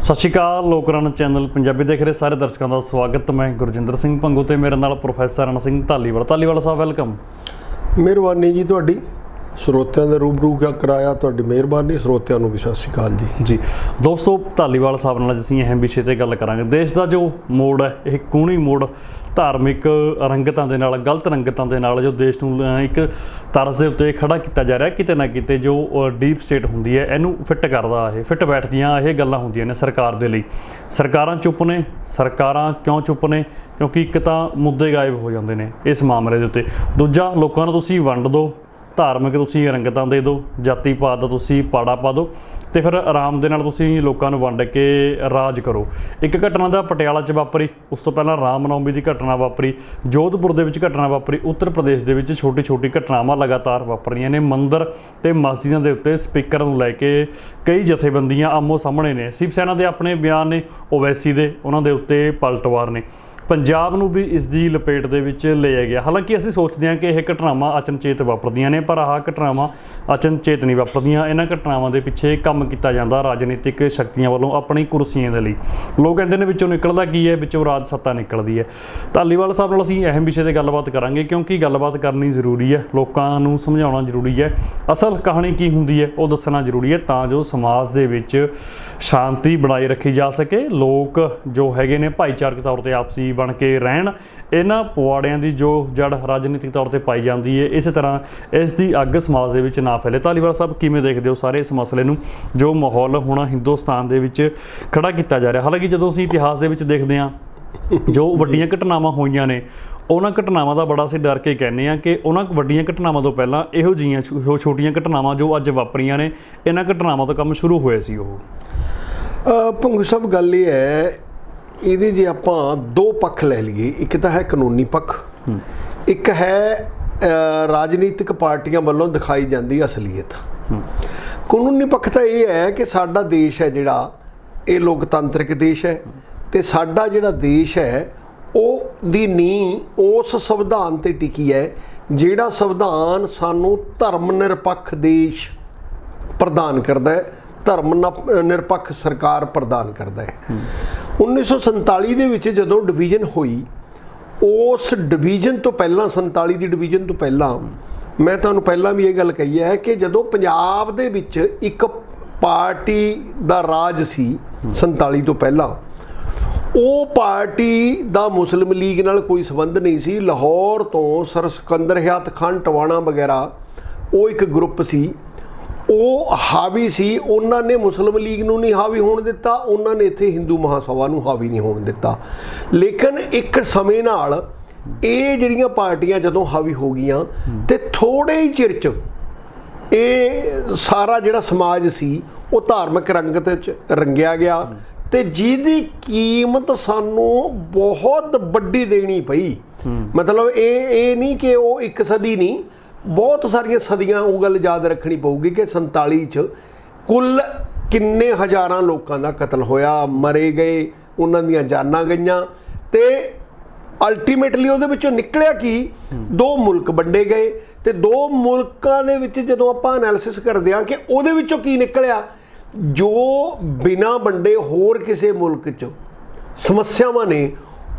ਸਤਿ ਸ਼੍ਰੀ ਅਕਾਲ। ਲੋਕਰਨ ਚੈਨਲ ਪੰਜਾਬੀ ਦੇਖ ਰਹੇ ਸਾਰੇ ਦਰਸ਼ਕਾਂ ਦਾ ਸਵਾਗਤ। ਮੈਂ ਗੁਰਜਿੰਦਰ ਸਿੰਘ ਭੰਗੂ ਤੇ ਮੇਰੇ ਨਾਲ ਪ੍ਰੋਫੈਸਰ ਰਣ ਸਿੰਘ ਧਾਲੀਵਾਲ ਸਾਹਿਬ, ਵੈਲਕਮ। ਮਿਹਰਬਾਨੀ ਜੀ ਤੁਹਾਡੀ। ਸਰੋਤਿਆਂ ਦੇ ਰੂਬਰੂ ਕਰਾਇਆ, ਤੁਹਾਡੀ ਮਿਹਰਬਾਨੀ। ਸਰੋਤਿਆਂ ਨੂੰ ਵੀ ਸਤਿ ਸ਼੍ਰੀ ਅਕਾਲ ਜੀ। ਦੋਸਤੋ, ਧਾਲੀਵਾਲ ਸਾਹਿਬ ਨਾਲ ਅਸੀਂ ਅਹਿਮ ਵਿਸ਼ੇ ਤੇ ਗੱਲ ਕਰਾਂਗੇ। ਦੇਸ਼ ਦਾ ਜੋ ਮੋੜ ਹੈ, ਇਹ ਕੂਣੀ ਮੋੜ ਧਾਰਮਿਕ ਰੰਗਤਾਂ ਦੇ ਨਾਲ, ਗਲਤ ਰੰਗਤਾਂ ਦੇ ਨਾਲ ਜੋ ਦੇਸ਼ ਨੂੰ ਇੱਕ ਤਰਜ਼ ਦੇ ਉੱਤੇ ਖੜਾ ਕੀਤਾ ਜਾ ਰਿਹਾ, ਕਿਤੇ ਨਾ ਕਿਤੇ ਜੋ ਡੀਪ ਸਟੇਟ ਹੁੰਦੀ ਹੈ ਇਹਨੂੰ ਫਿੱਟ ਕਰਦਾ, ਇਹ ਫਿੱਟ ਬੈਠਦੀਆਂ ਇਹ ਗੱਲਾਂ ਹੁੰਦੀਆਂ ਨੇ ਸਰਕਾਰ ਦੇ ਲਈ। ਸਰਕਾਰਾਂ ਚੁੱਪ ਨੇ। ਸਰਕਾਰਾਂ ਕਿਉਂ ਚੁੱਪ ਨੇ? ਕਿਉਂਕਿ ਇੱਕ ਤਾਂ ਮੁੱਦੇ ਗਾਇਬ ਹੋ ਜਾਂਦੇ ਨੇ ਇਸ ਮਾਮਲੇ ਦੇ ਉੱਤੇ, ਦੂਜਾ ਲੋਕਾਂ ਨੂੰ ਤੁਸੀਂ ਵੰਡ ਦਿਓ, ਧਾਰਮਿਕ ਤੁਸੀਂ ਰੰਗਤਾਂ ਦੇ ਦਿਓ, ਜਾਤੀ ਪਾਤ ਦਾ ਤੁਸੀਂ ਪਾੜਾ ਪਾ ਦਿਓ ਅਤੇ ਫਿਰ ਆਰਾਮ ਦੇ ਨਾਲ ਤੁਸੀਂ ਲੋਕਾਂ ਨੂੰ ਵੰਡ ਕੇ ਰਾਜ ਕਰੋ। ਇੱਕ ਘਟਨਾ ਦਾ ਪਟਿਆਲਾ 'ਚ ਵਾਪਰੀ, ਉਸ ਤੋਂ ਪਹਿਲਾਂ ਰਾਮ ਨੌਮੀ ਦੀ ਘਟਨਾ ਵਾਪਰੀ, ਜੋਧਪੁਰ ਦੇ ਵਿੱਚ ਘਟਨਾ ਵਾਪਰੀ, ਉੱਤਰ ਪ੍ਰਦੇਸ਼ ਦੇ ਵਿੱਚ ਛੋਟੀ ਛੋਟੀ ਘਟਨਾਵਾਂ ਲਗਾਤਾਰ ਵਾਪਰ ਰਹੀਆਂ ਨੇ। ਮੰਦਰ ਅਤੇ ਮਸਜਿਦਾਂ ਦੇ ਉੱਤੇ ਸਪੀਕਰ ਨੂੰ ਲੈ ਕੇ ਕਈ ਜਥੇਬੰਦੀਆਂ ਆਮੋ ਸਾਹਮਣੇ ਨੇ। ਸ਼ਿਵ ਸੈਨਾ ਦੇ ਆਪਣੇ ਬਿਆਨ ਨੇ, ਓਵੈਸੀ ਦੇ ਉਹਨਾਂ ਦੇ ਉੱਤੇ ਪਲਟਵਾਰ ਨੇ। ਪੰਜਾਬ ਨੂੰ ਵੀ ਇਸ ਦੀ ਲਪੇਟ ਦੇ ਵਿੱਚ ਲਿਆ ਗਿਆ। ਹਾਲਾਂਕਿ ਅਸੀਂ ਸੋਚਦੇ ਹਾਂ ਕਿ ਇਹ ਘਟਨਾਵਾਂ ਅਚਨਚੇਤ ਵਾਪਰਦੀਆਂ ਨੇ, ਪਰ ਆਹ ਘਟਨਾਵਾਂ ਅਚਨਚੇਤ ਨਹੀਂ ਵਾਪਰਦੀਆਂ। ਇਹਨਾਂ ਘਟਨਾਵਾਂ ਦੇ ਪਿੱਛੇ ਕੰਮ ਕੀਤਾ ਜਾਂਦਾ ਰਾਜਨੀਤਿਕ ਸ਼ਕਤੀਆਂ ਵੱਲੋਂ ਆਪਣੀ ਕੁਰਸੀਆਂ ਦੇ ਲਈ। ਲੋਕ ਕਹਿੰਦੇ ਨੇ ਵਿੱਚੋਂ ਨਿਕਲਦਾ ਕੀ ਹੈ? ਵਿੱਚੋਂ ਰਾਜ ਸੱਤਾ ਨਿਕਲਦੀ ਹੈ। ਧਾਲੀਵਾਲ ਸਾਹਿਬ ਨਾਲ ਅਸੀਂ ਅਹਿਮ ਵਿਸ਼ੇ 'ਤੇ ਗੱਲਬਾਤ ਕਰਾਂਗੇ, ਕਿਉਂਕਿ ਗੱਲਬਾਤ ਕਰਨੀ ਜ਼ਰੂਰੀ ਹੈ, ਲੋਕਾਂ ਨੂੰ ਸਮਝਾਉਣਾ ਜ਼ਰੂਰੀ ਹੈ, ਅਸਲ ਕਹਾਣੀ ਕੀ ਹੁੰਦੀ ਹੈ ਉਹ ਦੱਸਣਾ ਜ਼ਰੂਰੀ ਹੈ, ਤਾਂ ਜੋ ਸਮਾਜ ਦੇ ਵਿੱਚ ਸ਼ਾਂਤੀ ਬਣਾਈ ਰੱਖੀ ਜਾ ਸਕੇ। ਲੋਕ ਜੋ ਹੈਗੇ ਨੇ ਭਾਈਚਾਰਕ ਤੌਰ 'ਤੇ ਆਪਸੀ ਬਣ ਕੇ ਰਹਿਣ। ਇਹਨਾਂ ਪਵਾੜਿਆਂ ਦੀ ਜੋ ਜੜ ਰਾਜਨੀਤਿਕ ਤੌਰ 'ਤੇ ਪਾਈ ਜਾਂਦੀ ਹੈ, ਇਸੇ ਤਰ੍ਹਾਂ ਇਸ ਦੀ ਅੱਗ ਸਮਾਜ ਦੇ ਵਿੱਚ ਨਾ ਫੈਲੇ। ਧਾਲੀਵਾਲ ਸਾਹਿਬ, ਕਿਵੇਂ ਦੇਖਦੇ ਹੋ ਸਾਰੇ ਇਸ ਮਸਲੇ ਨੂੰ, ਜੋ ਮਾਹੌਲ ਹੁਣ ਹਿੰਦੁਸਤਾਨ ਦੇ ਵਿੱਚ ਖੜਾ ਕੀਤਾ ਜਾ ਰਿਹਾ? ਹਾਲਾਂਕਿ ਜਦੋਂ ਅਸੀਂ ਇਤਿਹਾਸ ਦੇ ਵਿੱਚ ਦੇਖਦੇ ਹਾਂ, ਜੋ ਵੱਡੀਆਂ ਘਟਨਾਵਾਂ ਹੋਈਆਂ ਨੇ, ਉਹਨਾਂ ਘਟਨਾਵਾਂ ਦਾ ਬੜਾ ਅਸੀਂ ਡਰ ਕੇ ਕਹਿੰਦੇ ਹਾਂ ਕਿ ਉਹਨਾਂ ਵੱਡੀਆਂ ਘਟਨਾਵਾਂ ਤੋਂ ਪਹਿਲਾਂ ਇਹੋ ਜਿਹੀਆਂ ਛੋਟੀਆਂ ਘਟਨਾਵਾਂ ਜੋ ਅੱਜ ਵਾਪਰੀਆਂ ਨੇ, ਇਹਨਾਂ ਘਟਨਾਵਾਂ ਤੋਂ ਕੰਮ ਸ਼ੁਰੂ ਹੋਇਆ ਸੀ। ਉਹ ਭੰਗੂ ਸਾਹਿਬ, ਗੱਲ ਇਹ ਹੈ, ਇਹਦੇ ਜੇ ਆਪਾਂ ਦੋ ਪੱਖ ਲੈ ਲਈਏ, ਇੱਕ ਤਾਂ ਹੈ ਕਾਨੂੰਨੀ ਪੱਖ, ਇੱਕ ਹੈ ਰਾਜਨੀਤਿਕ ਪਾਰਟੀਆਂ ਵੱਲੋਂ ਦਿਖਾਈ ਜਾਂਦੀ ਅਸਲੀਅਤ। ਕਾਨੂੰਨੀ ਪੱਖ ਤਾਂ ਇਹ ਹੈ ਕਿ ਸਾਡਾ ਦੇਸ਼ ਹੈ ਜਿਹੜਾ, ਇਹ ਲੋਕਤੰਤਰਿਕ ਦੇਸ਼ ਹੈ, ਅਤੇ ਸਾਡਾ ਜਿਹੜਾ ਦੇਸ਼ ਹੈ ਉਹ ਦੀ ਨੀਂਹ ਉਸ ਸੰਵਿਧਾਨ 'ਤੇ ਟਿਕੀ ਹੈ, ਜਿਹੜਾ ਸੰਵਿਧਾਨ ਸਾਨੂੰ ਧਰਮ ਨਿਰਪੱਖ ਦੇਸ਼ ਪ੍ਰਦਾਨ ਕਰਦਾ ਹੈ, ਧਰਮ ਨਿਰਪੱਖ ਸਰਕਾਰ ਪ੍ਰਦਾਨ ਕਰਦਾ ਹੈ। 1947 ਦੇ ਵਿੱਚ ਜਦੋਂ ਡਿਵੀਜ਼ਨ ਹੋਈ, ਉਸ ਡਿਵੀਜ਼ਨ ਤੋਂ ਪਹਿਲਾਂ, 47 ਦੀ ਡਿਵੀਜ਼ਨ ਤੋਂ ਪਹਿਲਾਂ, ਮੈਂ ਤੁਹਾਨੂੰ ਪਹਿਲਾਂ ਵੀ ਇਹ ਗੱਲ ਕਹੀ ਹੈ ਕਿ ਜਦੋਂ ਪੰਜਾਬ ਦੇ ਵਿੱਚ ਇੱਕ ਪਾਰਟੀ ਦਾ ਰਾਜ ਸੀ 47 ਤੋਂ ਪਹਿਲਾਂ, ਉਹ ਪਾਰਟੀ ਦਾ ਮੁਸਲਿਮ ਲੀਗ ਨਾਲ ਕੋਈ ਸੰਬੰਧ ਨਹੀਂ ਸੀ। ਲਾਹੌਰ ਤੋਂ ਸਰ ਸਿਕੰਦਰ ਹਯਾਤ ਖਾਨ ਟਵਾਣਾ ਵਗੈਰਾ, ਉਹ ਇੱਕ ਗਰੁੱਪ ਸੀ, ਉਹ ਹਾਵੀ ਸੀ। ਉਹਨਾਂ ਨੇ ਮੁਸਲਿਮ ਲੀਗ ਨੂੰ ਨਹੀਂ ਹਾਵੀ ਹੋਣ ਦਿੱਤਾ, ਉਹਨਾਂ ਨੇ ਇੱਥੇ ਹਿੰਦੂ ਮਹਾਸਭਾ ਨੂੰ ਹਾਵੀ ਨਹੀਂ ਹੋਣ ਦਿੱਤਾ। ਲੇਕਿਨ ਇੱਕ ਸਮੇਂ ਨਾਲ ਇਹ ਜਿਹੜੀਆਂ ਪਾਰਟੀਆਂ ਜਦੋਂ ਹਾਵੀ ਹੋ ਗਈਆਂ, ਤੇ ਥੋੜ੍ਹੇ ਹੀ ਚਿਰ 'ਚ ਇਹ ਸਾਰਾ ਜਿਹੜਾ ਸਮਾਜ ਸੀ ਉਹ ਧਾਰਮਿਕ ਰੰਗਤ 'ਚ ਰੰਗਿਆ ਗਿਆ, ਤੇ ਜਿਹਦੀ ਕੀਮਤ ਸਾਨੂੰ ਬਹੁਤ ਵੱਡੀ ਦੇਣੀ ਪਈ। ਮਤਲਬ ਇਹ ਨਹੀਂ ਕਿ ਉਹ ਇੱਕ ਸਦੀ ਨਹੀਂ, ਬਹੁਤ ਸਾਰੀਆਂ ਸਦੀਆਂ। ਉਹ ਗੱਲ ਯਾਦ ਰੱਖਣੀ ਪਊਗੀ ਕਿ 47 'ਚ ਕੁੱਲ ਕਿੰਨੇ ਹਜ਼ਾਰਾਂ ਲੋਕਾਂ ਦਾ ਕਤਲ ਹੋਇਆ, ਮਰੇ ਗਏ, ਉਹਨਾਂ ਦੀਆਂ ਜਾਨਾਂ ਗਈਆਂ, ਤੇ ਅਲਟੀਮੇਟਲੀ ਉਹਦੇ ਵਿੱਚੋਂ ਨਿਕਲਿਆ ਕੀ? ਦੋ ਮੁਲਕ ਵੰਡੇ ਗਏ। ਤੇ ਦੋ ਮੁਲਕਾਂ ਦੇ ਵਿੱਚ ਜਦੋਂ ਆਪਾਂ ਐਨਾਲਿਸਿਸ ਕਰਦੇ ਹਾਂ ਕਿ ਉਹਦੇ ਵਿੱਚੋਂ ਕੀ ਨਿਕਲਿਆ, ਜੋ ਬਿਨਾਂ ਵੰਡੇ ਹੋਰ ਕਿਸੇ ਮੁਲਕ 'ਚ ਸਮੱਸਿਆਵਾਂ ਨੇ,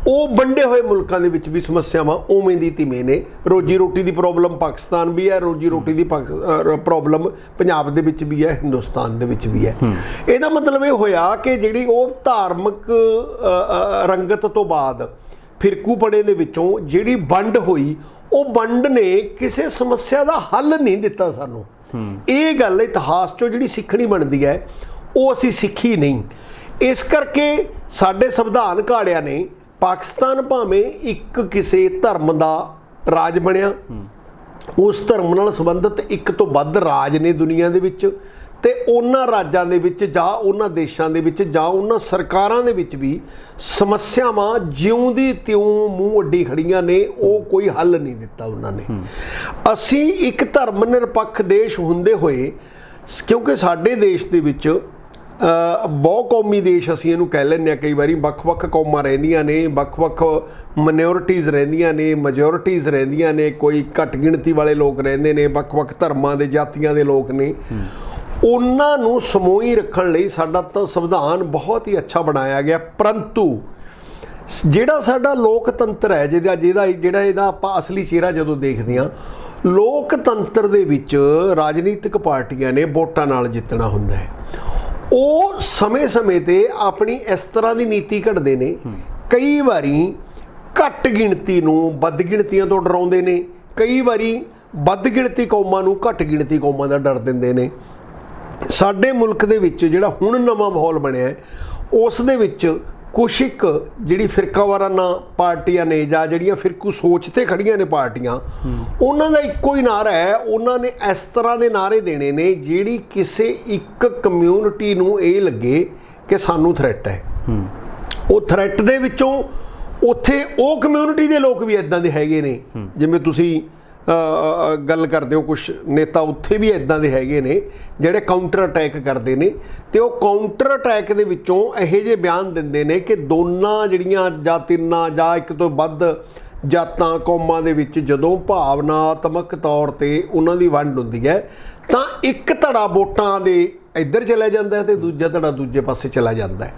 ਉਹ ਵੰਡੇ ਹੋਏ ਮੁਲਕਾਂ ਦੇ ਵਿੱਚ ਵੀ ਸਮੱਸਿਆਵਾਂ ਉਵੇਂ ਦੀ ਤਿਵੇਂ ਨੇ। ਰੋਜੀ ਰੋਟੀ ਦੀ ਪ੍ਰੋਬਲਮ ਪਾਕਿਸਤਾਨ ਵੀ ਹੈ, ਰੋਜੀ ਰੋਟੀ ਦੀ ਪ੍ਰੋਬਲਮ ਪੰਜਾਬ ਦੇ ਵਿੱਚ ਵੀ ਹੈ, ਹਿੰਦੁਸਤਾਨ ਦੇ ਵਿੱਚ ਵੀ ਹੈ। ਇਹਦਾ ਮਤਲਬ ਇਹ ਹੋਇਆ ਕਿ ਜਿਹੜੀ ਉਹ ਧਾਰਮਿਕ ਰੰਗਤ ਤੋਂ ਬਾਅਦ ਫਿਰਕੂਪਣੇ ਦੇ ਵਿੱਚੋਂ ਜਿਹੜੀ ਵੰਡ ਹੋਈ, ਉਹ ਵੰਡ ਨੇ ਕਿਸੇ ਸਮੱਸਿਆ ਦਾ ਹੱਲ ਨਹੀਂ ਦਿੱਤਾ ਸਾਨੂੰ। ਇਹ ਗੱਲ ਇਤਿਹਾਸ 'ਚੋਂ ਜਿਹੜੀ ਸਿੱਖਣੀ ਬਣਦੀ ਹੈ, ਉਹ ਅਸੀਂ ਸਿੱਖੀ ਨਹੀਂ। ਇਸ ਕਰਕੇ ਸਾਡੇ ਸੰਵਿਧਾਨ ਘਾੜਿਆਂ ਨੇ, ਪਾਕਿਸਤਾਨ ਭਾਵੇਂ ਇੱਕ ਕਿਸੇ ਧਰਮ ਦਾ ਰਾਜ ਬਣਿਆ, ਉਸ ਧਰਮ ਨਾਲ ਸੰਬੰਧਿਤ ਇੱਕ ਤੋਂ ਵੱਧ ਰਾਜ ਨੇ ਦੁਨੀਆ ਦੇ ਵਿੱਚ, ਤੇ ਉਹਨਾਂ ਰਾਜਾਂ ਦੇ ਵਿੱਚ ਜਾਂ ਉਹਨਾਂ ਦੇਸ਼ਾਂ ਦੇ ਵਿੱਚ ਜਾਂ ਉਹਨਾਂ ਸਰਕਾਰਾਂ ਦੇ ਵਿੱਚ ਵੀ ਸਮੱਸਿਆਵਾਂ ਜਿਉਂ ਦੀ ਤਿਉਂ ਮੂੰਹ ਅੱਡੀ ਖੜੀਆਂ ਨੇ, ਉਹ ਕੋਈ ਹੱਲ ਨਹੀਂ ਦਿੱਤਾ ਉਹਨਾਂ ਨੇ। ਅਸੀਂ ਇੱਕ ਧਰਮ ਨਿਰਪੱਖ ਦੇਸ਼ ਹੁੰਦੇ ਹੋਏ, ਕਿਉਂਕਿ ਸਾਡੇ ਦੇਸ਼ ਦੇ ਵਿੱਚ ਬਹੁ ਕੌਮੀ ਦੇਸ਼ ਅਸੀਂ ਇਹਨੂੰ ਕਹਿ ਲੈਂਦੇ ਹਾਂ ਕਈ ਵਾਰੀ, ਵੱਖ-ਵੱਖ ਕੌਮਾਂ ਰਹਿੰਦੀਆਂ ਨੇ, ਵੱਖ-ਵੱਖ ਮਾਈਨੋਰਿਟੀਜ਼ ਰਹਿੰਦੀਆਂ ਨੇ, ਮੈਜੋਰਿਟੀਜ਼ ਰਹਿੰਦੀਆਂ ਨੇ, ਕੋਈ ਘੱਟ ਗਿਣਤੀ ਵਾਲੇ ਲੋਕ ਰਹਿੰਦੇ ਨੇ, ਵੱਖ-ਵੱਖ ਧਰਮਾਂ ਦੇ ਜਾਤੀਆਂ ਦੇ ਲੋਕ ਨੇ। ਉਹਨਾਂ ਨੂੰ ਸਮੂਹੀ ਰੱਖਣ ਲਈ ਸਾਡਾ ਤਾਂ ਸੰਵਿਧਾਨ ਬਹੁਤ ਹੀ ਅੱਛਾ ਬਣਾਇਆ ਗਿਆ, ਪਰੰਤੂ ਜਿਹੜਾ ਸਾਡਾ ਲੋਕਤੰਤਰ ਹੈ ਜਿਹੜਾ ਇਹਦਾ ਆਪਾਂ ਅਸਲੀ ਚਿਹਰਾ ਜਦੋਂ ਦੇਖਦੇ ਹਾਂ, ਲੋਕਤੰਤਰ ਦੇ ਵਿੱਚ ਰਾਜਨੀਤਿਕ ਪਾਰਟੀਆਂ ਨੇ ਵੋਟਾਂ ਨਾਲ ਜਿੱਤਣਾ ਹੁੰਦਾ ਹੈ। ਉਹ ਸਮੇਂ-ਸਮੇਂ ਤੇ ਆਪਣੀ ਇਸ ਤਰ੍ਹਾਂ ਦੀ ਨੀਤੀ ਘੜਦੇ ਨੇ, ਕਈ ਵਾਰੀ ਘੱਟ ਗਿਣਤੀ ਨੂੰ ਵੱਧ ਗਿਣਤੀਆਂ ਤੋਂ ਡਰਾਉਂਦੇ ਨੇ, ਕਈ ਵਾਰੀ ਵੱਧ ਗਿਣਤੀ ਕੌਮਾਂ ਨੂੰ ਘੱਟ ਗਿਣਤੀ ਕੌਮਾਂ ਦਾ ਡਰ ਦਿੰਦੇ ਨੇ। ਸਾਡੇ ਮੁਲਕ ਦੇ ਵਿੱਚ ਜਿਹੜਾ ਹੁਣ ਨਵਾਂ ਮਾਹੌਲ ਬਣਿਆ, ਉਸ ਦੇ ਵਿੱਚ ਕੁਛ ਇੱਕ ਜਿਹੜੀ ਫਿਰਕਾਵਾਰਾਨਾ ਪਾਰਟੀਆਂ ਨੇ ਜਾਂ ਜਿਹੜੀਆਂ ਫਿਰਕੂ ਸੋਚ 'ਤੇ ਖੜੀਆਂ ਨੇ ਪਾਰਟੀਆਂ, ਉਹਨਾਂ ਦਾ ਇੱਕੋ ਹੀ ਨਾਅਰਾ ਹੈ। ਉਹਨਾਂ ਨੇ ਇਸ ਤਰ੍ਹਾਂ ਦੇ ਨਾਅਰੇ ਦੇਣੇ ਨੇ ਜਿਹੜੀ ਕਿਸੇ ਇੱਕ ਕਮਿਊਨਿਟੀ ਨੂੰ ਇਹ ਲੱਗੇ ਕਿ ਸਾਨੂੰ ਥ੍ਰੈਟ ਹੈ। ਉਹ ਥ੍ਰੈਟ ਦੇ ਵਿੱਚੋਂ ਉੱਥੇ ਉਹ ਕਮਿਊਨਿਟੀ ਦੇ ਲੋਕ ਵੀ ਇੱਦਾਂ ਦੇ ਹੈਗੇ ਨੇ, ਜਿਵੇਂ ਤੁਸੀਂ ਗੱਲ ਕਰਦੇ ਹੋ, ਕੁਛ ਨੇਤਾ ਉੱਥੇ ਵੀ ਇੱਦਾਂ ਦੇ ਹੈਗੇ ਨੇ ਜਿਹੜੇ ਕਾਊਂਟਰ ਅਟੈਕ ਕਰਦੇ ਨੇ, ਅਤੇ ਉਹ ਕਾਊਂਟਰ ਅਟੈਕ ਦੇ ਵਿੱਚੋਂ ਇਹੋ ਜਿਹੇ ਬਿਆਨ ਦਿੰਦੇ ਨੇ ਕਿ ਦੋਨਾਂ ਜਿਹੜੀਆਂ ਜਾਂ ਤਿੰਨਾਂ ਜਾਂ ਇੱਕ ਤੋਂ ਵੱਧ ਜਾਤਾਂ ਕੌਮਾਂ ਦੇ ਵਿੱਚ ਜਦੋਂ ਭਾਵਨਾਤਮਕ ਤੌਰ 'ਤੇ ਉਹਨਾਂ ਦੀ ਵੰਡ ਹੁੰਦੀ ਹੈ ਤਾਂ ਇੱਕ ਧੜਾ ਵੋਟਾਂ ਦੇ ਇੱਧਰ ਚਲਾ ਜਾਂਦਾ ਹੈ ਅਤੇ ਦੂਜਾ ਧੜਾ ਦੂਜੇ ਪਾਸੇ ਚਲਾ ਜਾਂਦਾ ਹੈ।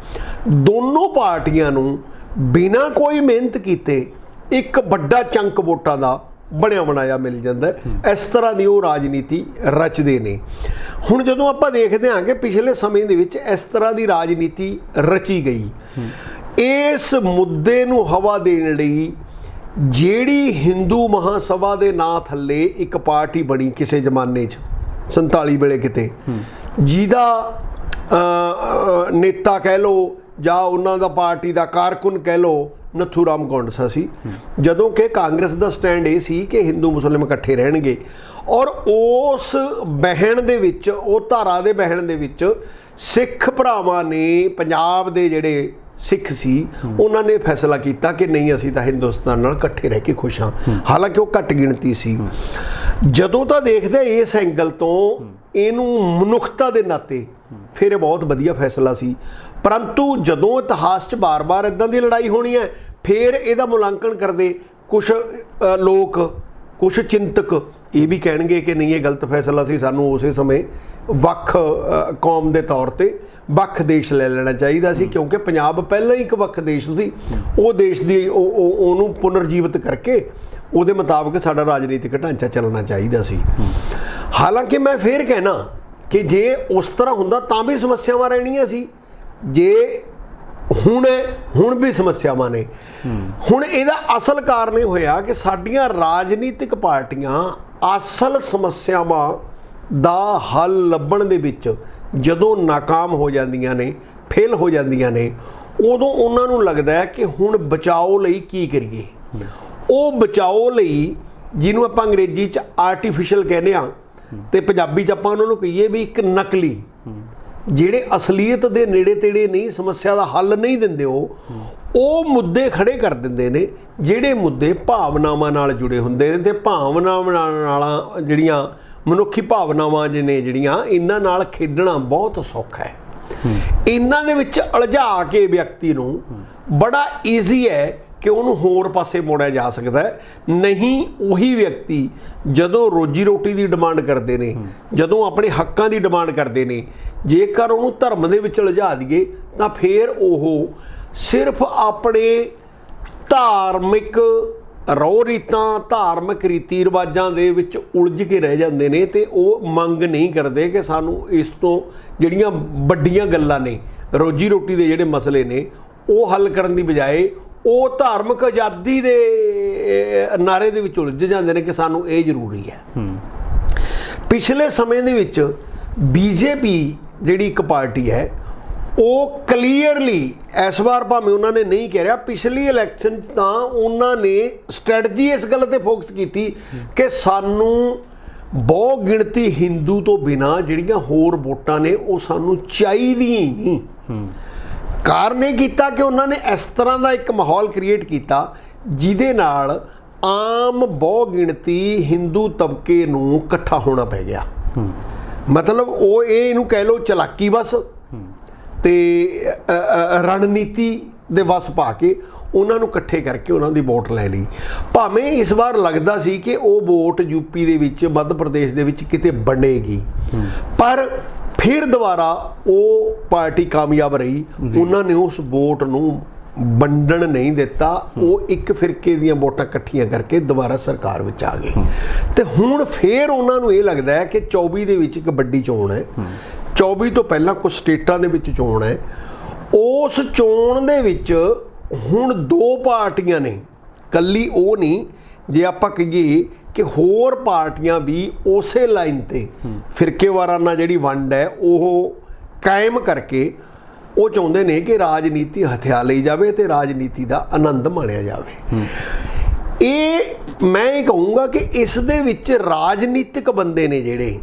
ਦੋਨੋਂ ਪਾਰਟੀਆਂ ਨੂੰ ਬਿਨਾਂ ਕੋਈ ਮਿਹਨਤ ਕੀਤੇ ਇੱਕ ਵੱਡਾ ਚੰਕ ਵੋਟਾਂ ਦਾ ਬਣਿਆ ਬਣਾਇਆ ਮਿਲ ਜਾਂਦਾ ਹੈ। ਇਸ ਤਰ੍ਹਾਂ ਦੀ ਉਹ ਰਾਜਨੀਤੀ ਰਚਦੇ ਨੇ। ਹੁਣ ਜਦੋਂ ਆਪਾਂ ਦੇਖਦੇ ਹਾਂ ਕਿ ਪਿਛਲੇ ਸਮੇਂ ਦੇ ਵਿੱਚ ਇਸ ਤਰ੍ਹਾਂ ਦੀ ਰਾਜਨੀਤੀ ਰਚੀ ਗਈ, ਇਸ ਮੁੱਦੇ ਨੂੰ ਹਵਾ ਦੇਣ ਲਈ ਜਿਹੜੀ ਹਿੰਦੂ ਮਹਾਸਭਾ ਦੇ ਨਾਂ ਥੱਲੇ ਇੱਕ ਪਾਰਟੀ ਬਣੀ ਕਿਸੇ ਜ਼ਮਾਨੇ 'ਚ 47 ਵੇਲੇ ਕਿਤੇ, ਜਿਹਦਾ ਨੇਤਾ ਕਹਿ ਲਓ ਜਾਂ ਉਹਨਾਂ ਦਾ ਪਾਰਟੀ ਦਾ ਕਾਰਕੁਨ ਕਹਿ ਲਓ ਨੱਥੂ ਰਾਮ ਗੌਂਡਸਾ ਸੀ, ਜਦੋਂ ਕਿ ਕਾਂਗਰਸ ਦਾ ਸਟੈਂਡ ਇਹ ਸੀ ਕਿ ਹਿੰਦੂ ਮੁਸਲਿਮ ਇਕੱਠੇ ਰਹਿਣਗੇ, ਔਰ ਉਸ ਬਹਿਣ ਦੇ ਵਿੱਚ, ਉਹ ਧਾਰਾ ਦੇ ਬਹਿਣ ਦੇ ਵਿੱਚ ਸਿੱਖ ਭਰਾਵਾਂ ਨੇ, ਪੰਜਾਬ ਦੇ ਜਿਹੜੇ ਸਿੱਖ ਸੀ, ਉਹਨਾਂ ਨੇ ਫੈਸਲਾ ਕੀਤਾ ਕਿ ਨਹੀਂ, ਅਸੀਂ ਤਾਂ ਹਿੰਦੁਸਤਾਨ ਨਾਲ ਇਕੱਠੇ ਰਹਿ ਕੇ ਖੁਸ਼ ਹਾਂ। ਹਾਲਾਂਕਿ ਉਹ ਘੱਟ ਗਿਣਤੀ ਸੀ। ਜਦੋਂ ਤਾਂ ਦੇਖਦੇ ਇਸ ਐਂਗਲ ਤੋਂ ਇਹਨੂੰ ਮਨੁੱਖਤਾ ਦੇ ਨਾਤੇ ਫਿਰ ਇਹ ਬਹੁਤ ਵਧੀਆ ਫੈਸਲਾ ਸੀ, ਪਰੰਤੂ ਜਦੋਂ ਇਤਿਹਾਸ 'ਚ ਬਾਰ-ਬਾਰ ਇੱਦਾਂ ਦੀ ਲੜਾਈ ਹੋਣੀ ਹੈ, ਫਿਰ ਇਹਦਾ ਮੁਲਾਂਕਣ ਕਰਦੇ ਕੁਛ ਲੋਕ, ਕੁਛ ਚਿੰਤਕ ਇਹ ਵੀ ਕਹਿਣਗੇ ਕਿ ਨਹੀਂ, ਇਹ ਗਲਤ ਫੈਸਲਾ ਸੀ, ਸਾਨੂੰ ਉਸੇ ਸਮੇਂ ਵੱਖ ਕੌਮ ਦੇ ਤੌਰ 'ਤੇ ਵੱਖ ਦੇਸ਼ ਲੈ ਲੈਣਾ ਚਾਹੀਦਾ ਸੀ, ਕਿਉਂਕਿ ਪੰਜਾਬ ਪਹਿਲਾਂ ਹੀ ਇੱਕ ਵੱਖ ਦੇਸ਼ ਸੀ। ਉਹ ਦੇਸ਼ ਦੀ ਉਹਨੂੰ ਪੁਨਰ ਜੀਵਿਤ ਕਰਕੇ ਉਹਦੇ ਮੁਤਾਬਕ ਸਾਡਾ ਰਾਜਨੀਤਿਕ ਢਾਂਚਾ ਚੱਲਣਾ ਚਾਹੀਦਾ ਸੀ। ਹਾਲਾਂਕਿ ਮੈਂ ਫਿਰ ਕਹਿਣਾ ਕਿ ਜੇ ਉਸ ਤਰ੍ਹਾਂ ਹੁੰਦਾ ਤਾਂ ਵੀ ਸਮੱਸਿਆਵਾਂ ਰਹਿਣੀਆਂ ਸੀ, ਜੇ ਹੁਣ ਵੀ ਸਮੱਸਿਆਵਾਂ ਨੇ। ਹੁਣ ਇਹਦਾ ਅਸਲ ਕਾਰਨ ਇਹ ਹੋਇਆ ਕਿ ਸਾਡੀਆਂ ਰਾਜਨੀਤਿਕ ਪਾਰਟੀਆਂ ਅਸਲ ਸਮੱਸਿਆਵਾਂ ਦਾ ਹੱਲ ਲੱਭਣ ਦੇ ਵਿੱਚ ਜਦੋਂ ਨਾਕਾਮ ਹੋ ਜਾਂਦੀਆਂ ਨੇ, ਫੇਲ ਹੋ ਜਾਂਦੀਆਂ ਨੇ, ਉਦੋਂ ਉਹਨਾਂ ਨੂੰ ਲੱਗਦਾ ਹੈ ਕਿ ਹੁਣ ਬਚਾਓ ਲਈ ਕੀ ਕਰੀਏ। ਉਹ ਬਚਾਓ ਲਈ, ਜਿਹਨੂੰ ਆਪਾਂ ਅੰਗਰੇਜ਼ੀ 'ਚ ਆਰਟੀਫਿਸ਼ਲ ਕਹਿੰਦੇ ਹਾਂ ਅਤੇ ਪੰਜਾਬੀ 'ਚ ਆਪਾਂ ਉਹਨਾਂ ਨੂੰ ਕਹੀਏ ਵੀ ਇੱਕ ਨਕਲੀ, ਜਿਹੜੇ ਅਸਲੀਅਤ ਦੇ ਨੇੜੇ ਤੇੜੇ ਨਹੀਂ, ਸਮੱਸਿਆ ਦਾ ਹੱਲ ਨਹੀਂ ਦਿੰਦੇ, ਉਹ ਮੁੱਦੇ ਖੜੇ ਕਰ ਦਿੰਦੇ ਨੇ, ਜਿਹੜੇ ਮੁੱਦੇ ਭਾਵਨਾਵਾਂ ਨਾਲ ਜੁੜੇ ਹੁੰਦੇ ਨੇ, ਅਤੇ ਭਾਵਨਾਵਾਂ ਨਾਲ ਜਿਹੜੀਆਂ ਮਨੁੱਖੀ ਭਾਵਨਾਵਾਂ ਨੇ ਜਿਹੜੀਆਂ, ਇਹਨਾਂ ਨਾਲ ਖੇਡਣਾ ਬਹੁਤ ਸੌਖਾ ਹੈ। ਇਹਨਾਂ ਦੇ ਵਿੱਚ ਉਲਝਾ ਕੇ ਵਿਅਕਤੀ ਨੂੰ ਬੜਾ ਈਜ਼ੀ ਹੈ ਕਿ ਉਹਨੂੰ ਹੋਰ ਪਾਸੇ ਮੋੜਿਆ ਜਾ ਸਕਦਾ ਹੈ। ਨਹੀਂ, ਉਹੀ ਵਿਅਕਤੀ ਜਦੋਂ ਰੋਜੀ ਰੋਟੀ ਦੀ ਡਿਮਾਂਡ ਕਰਦੇ ਨੇ, ਜਦੋਂ ਆਪਣੇ ਹੱਕਾਂ ਦੀ ਡਿਮਾਂਡ ਕਰਦੇ ਨੇ, ਜੇਕਰ ਉਹਨੂੰ ਧਰਮ ਦੇ ਵਿੱਚ ਉਲਝਾ ਦਈਏ ਤਾਂ ਫਿਰ ਉਹ ਸਿਰਫ ਆਪਣੇ ਧਾਰਮਿਕ ਰਹੁ ਰੀਤਾਂ, ਧਾਰਮਿਕ ਰੀਤੀ ਰਿਵਾਜਾਂ ਦੇ ਵਿੱਚ ਉਲਝ ਕੇ ਰਹਿ ਜਾਂਦੇ ਨੇ, ਅਤੇ ਉਹ ਮੰਗ ਨਹੀਂ ਕਰਦੇ ਕਿ ਸਾਨੂੰ ਇਸ ਤੋਂ ਜਿਹੜੀਆਂ ਵੱਡੀਆਂ ਗੱਲਾਂ ਨੇ, ਰੋਜੀ ਰੋਟੀ ਦੇ ਜਿਹੜੇ ਮਸਲੇ ਨੇ, ਉਹ ਹੱਲ ਕਰਨ ਦੀ ਬਜਾਏ ਉਹ ਧਾਰਮਿਕ ਆਜ਼ਾਦੀ ਦੇ ਨਾਅਰੇ ਦੇ ਵਿੱਚ ਉਲਝ ਜਾਂਦੇ ਨੇ ਕਿ ਸਾਨੂੰ ਇਹ ਜ਼ਰੂਰੀ ਹੈ। ਪਿਛਲੇ ਸਮੇਂ ਦੇ ਵਿੱਚ ਬੀਜੇਪੀ ਜਿਹੜੀ ਇੱਕ ਪਾਰਟੀ ਹੈ, ਉਹ ਕਲੀਅਰਲੀ ਇਸ ਵਾਰ ਭਾਵੇਂ ਉਹਨਾਂ ਨੇ ਨਹੀਂ ਕਹਿ ਰਿਹਾ, ਪਿਛਲੀ ਇਲੈਕਸ਼ਨ 'ਚ ਤਾਂ ਉਹਨਾਂ ਨੇ ਸਟ੍ਰੈਟਜੀ ਇਸ ਗੱਲ 'ਤੇ ਫੋਕਸ ਕੀਤੀ ਕਿ ਸਾਨੂੰ ਬਹੁ ਗਿਣਤੀ ਹਿੰਦੂ ਤੋਂ ਬਿਨਾਂ ਜਿਹੜੀਆਂ ਹੋਰ ਵੋਟਾਂ ਨੇ ਉਹ ਸਾਨੂੰ ਚਾਹੀਦੀਆਂ ਹੀ ਨਹੀਂ। ਕਾਰਨ ਇਹ ਕੀਤਾ ਕਿ ਉਹਨਾਂ ਨੇ ਇਸ ਤਰ੍ਹਾਂ ਦਾ ਇੱਕ ਮਾਹੌਲ ਕ੍ਰੀਏਟ ਕੀਤਾ ਜਿਹਦੇ ਨਾਲ ਆਮ ਬਹੁ ਗਿਣਤੀ ਹਿੰਦੂ ਤਬਕੇ ਨੂੰ ਇਕੱਠਾ ਹੋਣਾ ਪੈ ਗਿਆ। ਮਤਲਬ ਉਹ ਇਹਨੂੰ ਕਹਿ ਲਓ ਚਲਾਕੀ ਬਸ, ਤੇ ਰਣਨੀਤੀ ਦੇ ਵਸ ਪਾ ਕੇ ਉਹਨਾਂ ਨੂੰ ਇਕੱਠੇ ਕਰਕੇ ਉਹਨਾਂ ਦੀ ਵੋਟ ਲੈ ਲਈ। ਭਾਵੇਂ ਇਸ ਵਾਰ ਲੱਗਦਾ ਸੀ ਕਿ ਉਹ ਵੋਟ ਯੂਪੀ ਦੇ ਵਿੱਚ, ਮੱਧ ਪ੍ਰਦੇਸ਼ ਦੇ ਵਿੱਚ ਕਿਤੇ ਬਣੇਗੀ, ਪਰ फिर दोबारा वो पार्टी कामयाब रही, उन्होंने उस वोट नूं ਵੰਡਣ नहीं दिता, वो एक फिरके ਦੀਆਂ ਵੋਟਾਂ ਇਕੱਠੀਆਂ ਕਰਕੇ ਦੁਬਾਰਾ ਸਰਕਾਰ ਵਿੱਚ ਆ ਗਏ। ਤੇ ਹੁਣ ਫੇਰ ਉਹਨਾਂ ਨੂੰ ਇਹ ਲੱਗਦਾ ਹੈ ਕਿ 24 ਦੇ ਵਿੱਚ ਇੱਕ ਵੱਡੀ ਚੋਣ ਹੈ, 24 ਤੋਂ ਪਹਿਲਾਂ ਕੁਝ ਸਟੇਟਾਂ ਦੇ ਵਿੱਚ ਚੋਣ ਹੈ। ਉਸ ਚੋਣ ਦੇ ਵਿੱਚ ਹੁਣ ਦੋ ਪਾਰਟੀਆਂ ਨੇ, ਕੱਲੀ ਉਹ ਨਹੀਂ, ਜੇ ਆਪਾਂ ਕਹੀਏ ਕਿ ਹੋਰ ਪਾਰਟੀਆਂ ਵੀ ਉਸੇ ਲਾਈਨ ਤੇ ਫਿਰਕੇਵਾਰਾਨਾ ਜਿਹੜੀ ਵੰਡ ਹੈ ਉਹ ਕਾਇਮ ਕਰਕੇ ਉਹ ਚਾਹੁੰਦੇ ਨੇ ਕਿ ਰਾਜਨੀਤੀ ਹਥਿਆ ਲਈ ਜਾਵੇ ਤੇ ਰਾਜਨੀਤੀ ਦਾ ਆਨੰਦ ਮਾਣਿਆ ਜਾਵੇ। ਇਹ ਮੈਂ ਇਹ ਕਹੂੰਗਾ ਕਿ ਇਸ ਦੇ ਵਿੱਚ ਰਾਜਨੀਤਿਕ ਬੰਦੇ ਨੇ ਜਿਹੜੇ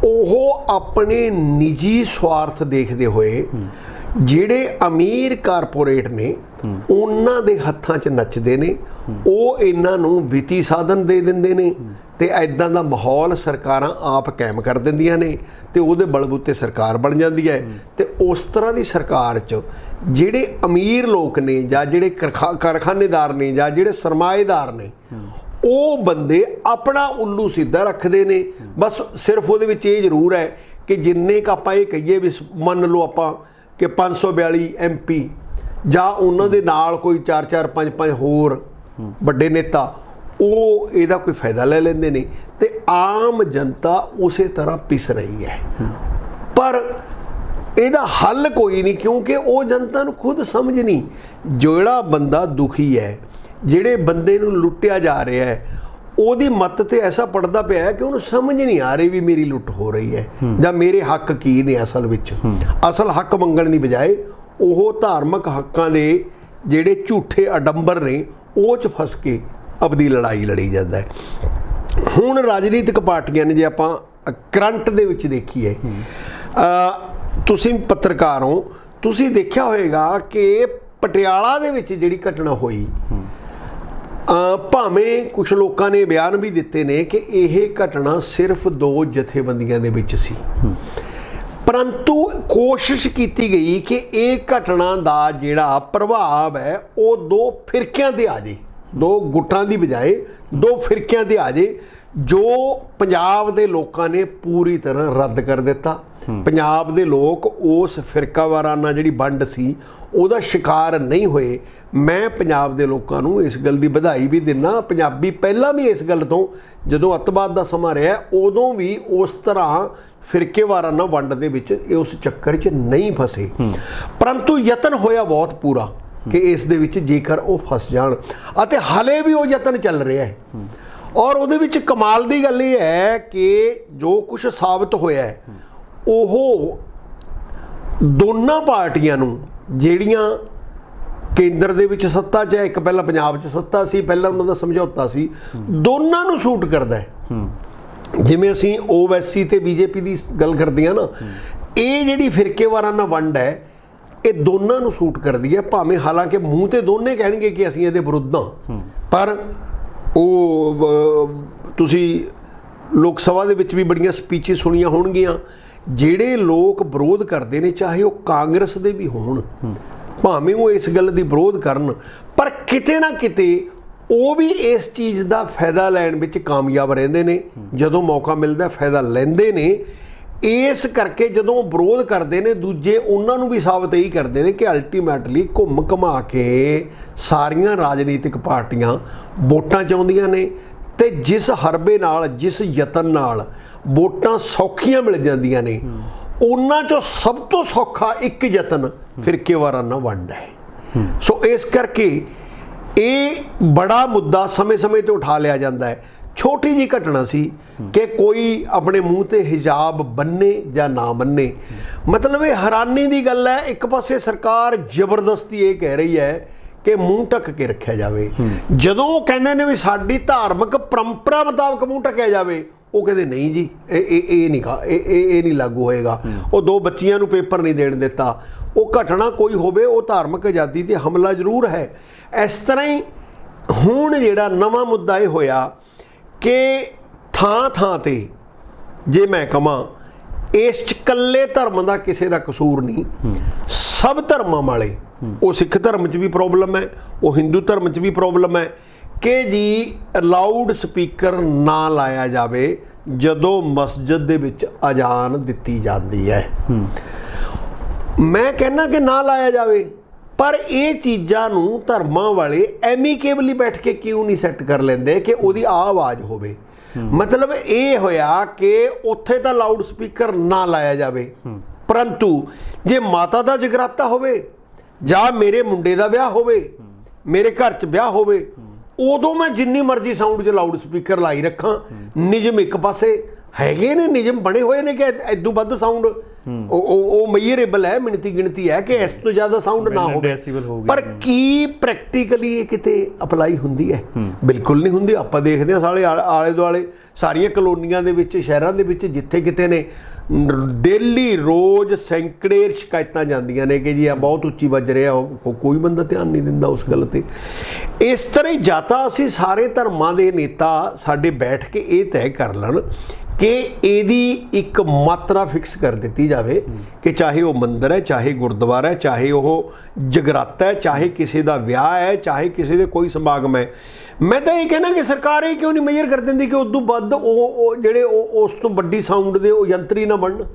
ਉਹ ਆਪਣੇ ਨਿੱਜੀ ਸਵਾਰਥ ਦੇਖਦੇ ਹੋਏ ਜਿਹੜੇ ਅਮੀਰ ਕਾਰਪੋਰੇਟ ਨੇ ਉਹਨਾਂ ਦੇ ਹੱਥਾਂ 'ਚ ਨੱਚਦੇ ਨੇ, ਉਹ ਇਹਨਾਂ ਨੂੰ ਵਿੱਤੀ ਸਾਧਨ ਦੇ ਦਿੰਦੇ ਨੇ ਤੇ ਐਦਾਂ ਦਾ ਮਾਹੌਲ ਸਰਕਾਰਾਂ ਆਪ ਕਾਇਮ ਕਰ ਦਿੰਦੀਆਂ ਨੇ ਤੇ ਉਹਦੇ ਬਲਬੂਤੇ ਸਰਕਾਰ ਬਣ ਜਾਂਦੀ ਹੈ। ਤੇ ਉਸ ਤਰ੍ਹਾਂ ਦੀ ਸਰਕਾਰ 'ਚ ਜਿਹੜੇ ਅਮੀਰ ਲੋਕ ਨੇ ਜਾਂ ਜਿਹੜੇ ਕਾਰਖਾਨੇਦਾਰ ਨੇ ਜਾਂ ਜਿਹੜੇ ਸਰਮਾਏਦਾਰ ਨੇ, ਉਹ ਬੰਦੇ ਆਪਣਾ ਉੱਲੂ ਸਿੱਧਾ ਰੱਖਦੇ ਨੇ। ਬਸ ਸਿਰਫ ਉਹਦੇ ਵਿੱਚ ਇਹ ਜ਼ਰੂਰ ਹੈ ਕਿ ਜਿੰਨੇ ਕੁ ਆਪਾਂ ਇਹ ਕਹੀਏ ਵੀ ਮੰਨ ਲਓ ਆਪਾਂ ਕਿ 542 MP ਜਾਂ ਉਹਨਾਂ ਦੇ ਨਾਲ ਕੋਈ 4-4 5-5 ਹੋਰ ਵੱਡੇ ਨੇਤਾ, ਉਹ ਇਹਦਾ ਕੋਈ ਫਾਇਦਾ ਲੈ ਲੈਂਦੇ ਨੇ ਤੇ ਆਮ ਜਨਤਾ ਉਸੇ ਤਰ੍ਹਾਂ ਪਿਸ ਰਹੀ ਹੈ। ਪਰ ਇਹਦਾ ਹੱਲ ਕੋਈ ਨਹੀਂ, ਕਿਉਂਕਿ ਉਹ ਜਨਤਾ ਨੂੰ ਖੁਦ ਸਮਝ ਨਹੀਂ। ਜਿਹੜਾ ਬੰਦਾ ਦੁਖੀ ਹੈ, ਜਿਹੜੇ ਬੰਦੇ ਨੂੰ ਲੁੱਟਿਆ ਜਾ ਰਿਹਾ ਹੈ, ਉਹਦੀ ਮੱਤ ਤੇ ਐਸਾ ਪੜਦਾ ਪਿਆ ਹੈ ਕਿ ਉਹਨੂੰ ਸਮਝ ਨਹੀਂ ਆ ਰਹੀ ਵੀ ਮੇਰੀ ਲੁੱਟ ਹੋ ਰਹੀ ਹੈ ਜਾਂ ਮੇਰੇ ਹੱਕ ਕੀ ਨੇ। ਅਸਲ ਵਿੱਚ ਅਸਲ ਹੱਕ ਮੰਗਣ ਦੀ ਬਜਾਏ ਉਹ ਧਾਰਮਿਕ ਹੱਕਾਂ ਦੇ ਜਿਹੜੇ ਝੂਠੇ ਅਡੰਬਰ ਨੇ ਉਹ 'ਚ ਫਸ ਕੇ ਆਪਣੀ ਲੜਾਈ ਲੜੀ ਜਾਂਦਾ ਹੈ। ਹੁਣ ਰਾਜਨੀਤਿਕ ਪਾਰਟੀਆਂ ਨੇ, ਜੇ ਆਪਾਂ ਕਰੰਟ ਦੇ ਵਿੱਚ ਦੇਖੀਏ, ਤੁਸੀਂ ਪੱਤਰਕਾਰ ਹੋ, ਤੁਸੀਂ ਦੇਖਿਆ ਹੋਏਗਾ ਕਿ ਪਟਿਆਲਾ ਦੇ ਵਿੱਚ ਜਿਹੜੀ ਘਟਨਾ ਹੋਈ, ਭਾਵੇਂ ਕੁਝ ਲੋਕਾਂ ਨੇ ਬਿਆਨ ਵੀ ਦਿੱਤੇ ਨੇ ਕਿ ਇਹ ਘਟਨਾ ਸਿਰਫ ਦੋ ਜਥੇਬੰਦੀਆਂ ਦੇ ਵਿੱਚ ਸੀ, ਪਰੰਤੂ ਕੋਸ਼ਿਸ਼ ਕੀਤੀ ਗਈ ਕਿ ਇਹ ਘਟਨਾ ਦਾ ਜਿਹੜਾ ਪ੍ਰਭਾਵ ਹੈ ਉਹ ਦੋ ਫਿਰਕਿਆਂ ਤੇ ਆ ਜੇ, ਦੋ ਗੁੱਟਾਂ ਦੀ ਬਜਾਏ ਦੋ ਫਿਰਕਿਆਂ ਤੇ ਆ ਜੇ, ਜੋ ਪੰਜਾਬ ਦੇ ਲੋਕਾਂ ਨੇ ਪੂਰੀ ਤਰ੍ਹਾਂ ਰੱਦ ਕਰ ਦਿੱਤਾ। ਪੰਜਾਬ ਦੇ ਲੋਕ ਉਸ ਫਿਰਕਾਵਾਰਾਨਾ ਜਿਹੜੀ ਵੰਡ ਸੀ ਉਹਦਾ ਸ਼ਿਕਾਰ ਨਹੀਂ ਹੋਏ। ਮੈਂ ਪੰਜਾਬ ਦੇ ਲੋਕਾਂ ਨੂੰ ਇਸ ਗੱਲ ਦੀ ਵਧਾਈ ਵੀ ਦਿੰਦਾ। ਪੰਜਾਬੀ ਪਹਿਲਾਂ ਵੀ ਇਸ ਗੱਲ ਤੋਂ, ਜਦੋਂ ਅੱਤਵਾਦ ਦਾ ਸਮਾਂ ਰਿਹਾ ਉਦੋਂ ਵੀ ਉਸ ਤਰ੍ਹਾਂ ਫਿਰਕੇਵਾਰਾਨਾ ਵੰਡ ਦੇ ਵਿੱਚ ਉਸ ਚੱਕਰ 'ਚ ਨਹੀਂ ਫਸੇ, ਪਰੰਤੂ ਯਤਨ ਹੋਇਆ ਬਹੁਤ ਪੂਰਾ ਕਿ ਇਸ ਦੇ ਵਿੱਚ ਜੇਕਰ ਉਹ ਫਸ ਜਾਣ, ਅਤੇ ਹਾਲੇ ਵੀ ਉਹ ਯਤਨ ਚੱਲ ਰਿਹਾ ਹੈ। ਔਰ ਉਹਦੇ ਵਿੱਚ ਕਮਾਲ ਦੀ ਗੱਲ ਇਹ ਹੈ ਕਿ ਜੋ ਕੁਝ ਸਾਬਤ ਹੋਇਆ ਹੈ ਉਹ ਦੋਨਾਂ ਪਾਰਟੀਆਂ ਨੂੰ, ਜਿਹੜੀਆਂ ਕੇਂਦਰ ਦੇ ਵਿੱਚ ਸੱਤਾ 'ਚ ਹੈ, ਇੱਕ ਪਹਿਲਾਂ ਪੰਜਾਬ 'ਚ ਸੱਤਾ ਸੀ, ਪਹਿਲਾਂ ਉਹਨਾਂ ਦਾ ਸਮਝੌਤਾ ਸੀ, ਦੋਨਾਂ ਨੂੰ ਸੂਟ ਕਰਦਾ ਹੈ। ਜਿਵੇਂ ਅਸੀਂ ਓਵੈਸੀ ਤੇ ਬੀਜੇਪੀ ਦੀ ਗੱਲ ਕਰਦੇ ਹਾਂ ਨਾ, ਇਹ ਜਿਹੜੀ ਫਿਰਕੇਵਾਰਾਨਾ ਵੰਡ ਹੈ ਇਹ ਦੋਨਾਂ ਨੂੰ ਸੂਟ ਕਰਦੀ ਹੈ। ਭਾਵੇਂ ਹਾਲਾਂਕਿ ਮੂੰਹ ਤੇ ਦੋਨੇ ਕਹਿਣਗੇ ਕਿ ਅਸੀਂ ਇਹਦੇ ਵਿਰੁੱਧ ਹਾਂ, ਪਰ ਉਹ ਤੁਸੀਂ ਲੋਕ ਸਭਾ ਦੇ ਵਿੱਚ ਵੀ ਬੜੀਆਂ ਸਪੀਚਾਂ ਸੁਣੀਆਂ ਹੋਣਗੀਆਂ, ਜਿਹੜੇ ਲੋਕ ਵਿਰੋਧ ਕਰਦੇ ਨੇ, ਚਾਹੇ ਉਹ ਕਾਂਗਰਸ ਦੇ ਵੀ ਹੋਣ, ਭਾਵੇਂ ਉਹ ਇਸ ਗੱਲ ਦੀ ਵਿਰੋਧ ਕਰਨ, ਪਰ ਕਿਤੇ ਨਾ ਕਿਤੇ ਉਹ ਵੀ ਇਸ ਚੀਜ਼ ਦਾ ਫਾਇਦਾ ਲੈਣ ਵਿੱਚ ਕਾਮਯਾਬ ਰਹਿੰਦੇ ਨੇ। ਜਦੋਂ ਮੌਕਾ ਮਿਲਦਾ ਫਾਇਦਾ ਲੈਂਦੇ ਨੇ। ਇਸ ਕਰਕੇ ਜਦੋਂ ਵਿਰੋਧ ਕਰਦੇ ਨੇ ਦੂਜੇ, ਉਹਨਾਂ ਨੂੰ ਵੀ ਸਾਬਤ ਇਹੀ ਕਰਦੇ ਨੇ ਕਿ ਅਲਟੀਮੇਟਲੀ ਘੁੰਮ ਘੁਮਾ ਕੇ ਸਾਰੀਆਂ ਰਾਜਨੀਤਿਕ ਪਾਰਟੀਆਂ ਵੋਟਾਂ ਚਾਹੁੰਦੀਆਂ ਨੇ, ਤੇ ਜਿਸ ਹਰਬੇ ਨਾਲ, ਜਿਸ ਯਤਨ ਨਾਲ ਵੋਟਾਂ ਸੌਖੀਆਂ ਮਿਲ ਜਾਂਦੀਆਂ ਨੇ, ਉਹਨਾਂ 'ਚੋਂ ਸਭ ਤੋਂ ਸੌਖਾ ਇੱਕ ਯਤਨ ਫਿਰਕੇਵਾਰਾਨਾ ਵੰਡ ਹੈ। ਸੋ ਇਸ ਕਰਕੇ ਇਹ ਬੜਾ ਮੁੱਦਾ ਸਮੇਂ-ਸਮੇਂ 'ਤੇ ਉਠਾ ਲਿਆ ਜਾਂਦਾ ਹੈ। ਛੋਟੀ ਜਿਹੀ ਘਟਨਾ ਸੀ ਕਿ ਕੋਈ ਆਪਣੇ ਮੂੰਹ ਤੇ ਹਿਜਾਬ ਬੰਨੇ ਜਾਂ ਨਾ ਬੰਨੇ, ਮਤਲਬ ਇਹ ਹੈਰਾਨੀ ਦੀ ਗੱਲ ਹੈ। ਇੱਕ ਪਾਸੇ ਸਰਕਾਰ ਜ਼ਬਰਦਸਤੀ ਇਹ ਕਹਿ ਰਹੀ ਹੈ ਕਿ ਮੂੰਹ ਢੱਕ ਕੇ ਰੱਖਿਆ ਜਾਵੇ, ਜਦੋਂ ਉਹ ਕਹਿੰਦੇ ਨੇ ਵੀ ਸਾਡੀ ਧਾਰਮਿਕ ਪਰੰਪਰਾ ਮੁਤਾਬਕ ਮੂੰਹ ਢੱਕਿਆ ਜਾਵੇ, ਉਹ ਕਹਿੰਦੇ ਨਹੀਂ ਜੀ, ਇਹ ਨਹੀਂ ਲਾਗੂ ਹੋਏਗਾ। ਉਹ ਦੋ ਬੱਚੀਆਂ ਨੂੰ ਪੇਪਰ ਨਹੀਂ ਦੇਣ ਦਿੱਤਾ। ਉਹ ਘਟਨਾ ਕੋਈ ਹੋਵੇ, ਉਹ ਧਾਰਮਿਕ ਆਜ਼ਾਦੀ ਤੇ ਹਮਲਾ ਜ਼ਰੂਰ ਹੈ। ਇਸ ਤਰ੍ਹਾਂ ਹੀ ਹੁਣ ਜਿਹੜਾ ਨਵਾਂ ਮੁੱਦਾ ਇਹ ਹੋਇਆ ਕਿ ਥਾਂ ਤੇ, ਜੇ ਮੈਂ ਕਹਾਂ, ਇਸ 'ਚ ਇਕੱਲੇ ਧਰਮ ਦਾ ਕਿਸੇ ਦਾ ਕਸੂਰ ਨਹੀਂ, ਸਭ ਧਰਮਾਂ ਵਾਲੇ, ਉਹ ਸਿੱਖ ਧਰਮ 'ਚ ਵੀ ਪ੍ਰੋਬਲਮ ਹੈ, ਉਹ ਹਿੰਦੂ ਧਰਮ 'ਚ ਵੀ ਪ੍ਰੋਬਲਮ ਹੈ ਕਿ ਜੀ ਲਾਊਡ ਸਪੀਕਰ ਨਾ ਲਾਇਆ ਜਾਵੇ ਜਦੋਂ ਮਸਜਿਦ ਦੇ ਵਿੱਚ ਅਜ਼ਾਨ ਦਿੱਤੀ ਜਾਂਦੀ ਹੈ। ਮੈਂ ਕਹਿੰਦਾ ਕਿ ਨਾ ਲਾਇਆ ਜਾਵੇ, ਪਰ ਇਹ ਚੀਜ਼ਾਂ ਨੂੰ ਧਰਮਾਂ ਵਾਲੇ ਐਮੀਕੇਬਲੀ ਬੈਠ ਕੇ ਕਿਉਂ ਨਹੀਂ ਸੈੱਟ ਕਰ ਲੈਂਦੇ ਕਿ ਉਹਦੀ ਆਵਾਜ਼ ਹੋਵੇ। ਮਤਲਬ ਇਹ ਹੋਇਆ ਕਿ ਉੱਥੇ ਤਾਂ ਲਾਊਡ ਸਪੀਕਰ ਨਾ ਲਾਇਆ ਜਾਵੇ, ਪਰੰਤੂ ਜੇ ਮਾਤਾ ਦਾ ਜਗਰਾਤਾ ਹੋਵੇ ਜਾਂ ਮੇਰੇ ਮੁੰਡੇ ਦਾ ਵਿਆਹ ਹੋਵੇ, ਮੇਰੇ ਘਰ 'ਚ ਵਿਆਹ ਹੋਵੇ, ਉਦੋਂ ਮੈਂ ਜਿੰਨੀ ਮਰਜ਼ੀ ਸਾਊਂਡ 'ਚ ਲਾਊਡ ਸਪੀਕਰ ਲਾਈ ਰੱਖਾਂ। ਨਿਯਮ ਇੱਕ ਪਾਸੇ ਹੈਗੇ ਨੇ, ਨਿਯਮ ਬਣੇ ਹੋਏ ਨੇ ਕਿ ਇਦੋਂ ਵੱਧ ਸਾਊਂਡ ਉਹ ਮਈਰੇਬਲ ਹੈ, ਮਿਣਤੀ ਗਿਣਤੀ ਹੈ ਕਿ ਇਸ ਤੋਂ ਜ਼ਿਆਦਾ ਸਾਊਂਡ ਨਾ ਹੋਵੇ। ਪਰ ਕੀ ਪ੍ਰੈਕਟੀਕਲੀ ਇਹ ਕਿਤੇ ਅਪਲਾਈ ਹੁੰਦੀ ਹੈ? ਬਿਲਕੁਲ ਨਹੀਂ ਹੁੰਦੀ। ਆਪਾਂ ਦੇਖਦੇ ਹਾਂ ਸਾਰੇ ਆਲੇ ਦੁਆਲੇ ਸਾਰੀਆਂ ਕਲੋਨੀਆਂ ਦੇ ਵਿੱਚ, ਸ਼ਹਿਰਾਂ ਦੇ ਵਿੱਚ ਜਿੱਥੇ ਕਿਤੇ ਨੇ, ਡੇਲੀ ਰੋਜ਼ ਸੈਂਕੜੇ ਸ਼ਿਕਾਇਤਾਂ ਜਾਂਦੀਆਂ ਨੇ ਕਿ ਜੀ ਆ ਬਹੁਤ ਉੱਚੀ ਵੱਜ ਰਿਹਾ, ਕੋਈ ਬੰਦਾ ਧਿਆਨ ਨਹੀਂ ਦਿੰਦਾ ਉਸ ਗੱਲ ਤੇ। ਇਸ ਤਰ੍ਹਾਂ ਹੀ ਜਾਂ ਤਾਂ ਅਸੀਂ ਸਾਰੇ ਧਰਮਾਂ ਦੇ ਨੇਤਾ ਸਾਡੇ ਬੈਠ ਕੇ ਇਹ ਤੈਅ ਕਰ ਲੈਣ ਕਿ ਇਹਦੀ ਇੱਕ ਮਾਤਰਾ ਫਿਕਸ ਕਰ ਦਿੱਤੀ ਜਾਵੇ ਕਿ ਚਾਹੇ ਉਹ ਮੰਦਿਰ ਹੈ, ਚਾਹੇ ਗੁਰਦੁਆਰਾ ਹੈ, ਚਾਹੇ ਉਹ ਜਗਰਾਤਾ ਹੈ, ਚਾਹੇ ਕਿਸੇ ਦਾ ਵਿਆਹ ਹੈ, ਚਾਹੇ ਕਿਸੇ ਦੇ ਕੋਈ ਸਮਾਗਮ ਹੈ। ਮੈਂ ਤਾਂ ਇਹ ਕਹਿਣਾ ਕਿ ਸਰਕਾਰ ਇਹ ਕਿਉਂ ਨਹੀਂ ਮੇਜਰ ਕਰ ਦਿੰਦੀ ਕਿ ਉਦੋਂ ਵੱਧ ਉਹ ਜਿਹੜੇ ਉਸ ਤੋਂ ਵੱਡੀ ਸਾਊਂਡ ਦੇ ਉਹ ਯੰਤਰ ਹੀ ਨਾ ਬਣਨ,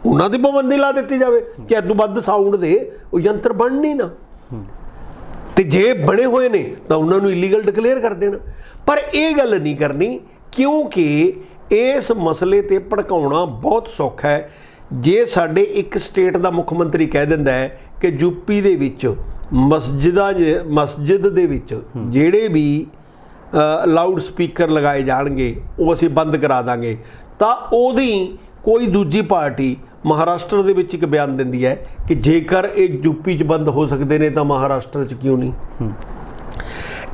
ਉਹਨਾਂ ਦੀ ਪਾਬੰਦੀ ਲਾ ਦਿੱਤੀ ਜਾਵੇ ਕਿ ਇਦੋਂ ਵੱਧ ਸਾਊਂਡ ਦੇ ਉਹ ਯੰਤਰ ਬਣਨ ਹੀ ਨਾ, ਤੇ ਜੇ ਬਣੇ ਹੋਏ ਨੇ ਤਾਂ ਉਹਨਾਂ ਨੂੰ ਇਲੀਗਲ ਡਿਕਲੇਅਰ ਕਰ ਦੇਣਾ। ਪਰ ਇਹ ਗੱਲ ਨਹੀਂ ਕਰਨੀ, ਕਿਉਂਕਿ ਇਸ ਮਸਲੇ ਤੇ ਭੜਕਾਉਣਾ ਬਹੁਤ ਸੌਖਾ ਹੈ। ਜੇ ਸਾਡੇ ਇੱਕ ਸਟੇਟ ਦਾ ਮੁੱਖ ਮੰਤਰੀ ਕਹਿ ਦਿੰਦਾ ਹੈ ਕਿ ਯੂਪੀ ਦੇ ਵਿੱਚ ਮਸਜਿਦ ਦੇ ਵਿੱਚ ਜਿਹੜੇ ਵੀ ਲਾਊਡ ਸਪੀਕਰ ਲਗਾਏ ਜਾਣਗੇ ਉਹ ਅਸੀਂ ਬੰਦ ਕਰਾ ਦਾਂਗੇ, ਤਾਂ ਉਹਦੀ ਕੋਈ ਦੂਜੀ ਪਾਰਟੀ ਮਹਾਰਾਸ਼ਟਰ ਦੇ ਵਿੱਚ ਇੱਕ ਬਿਆਨ ਦਿੰਦੀ ਹੈ ਕਿ ਜੇਕਰ ਇਹ ਯੂਪੀ 'ਚ ਬੰਦ ਹੋ ਸਕਦੇ ਨੇ ਤਾਂ ਮਹਾਰਾਸ਼ਟਰ 'ਚ ਕਿਉਂ ਨਹੀਂ।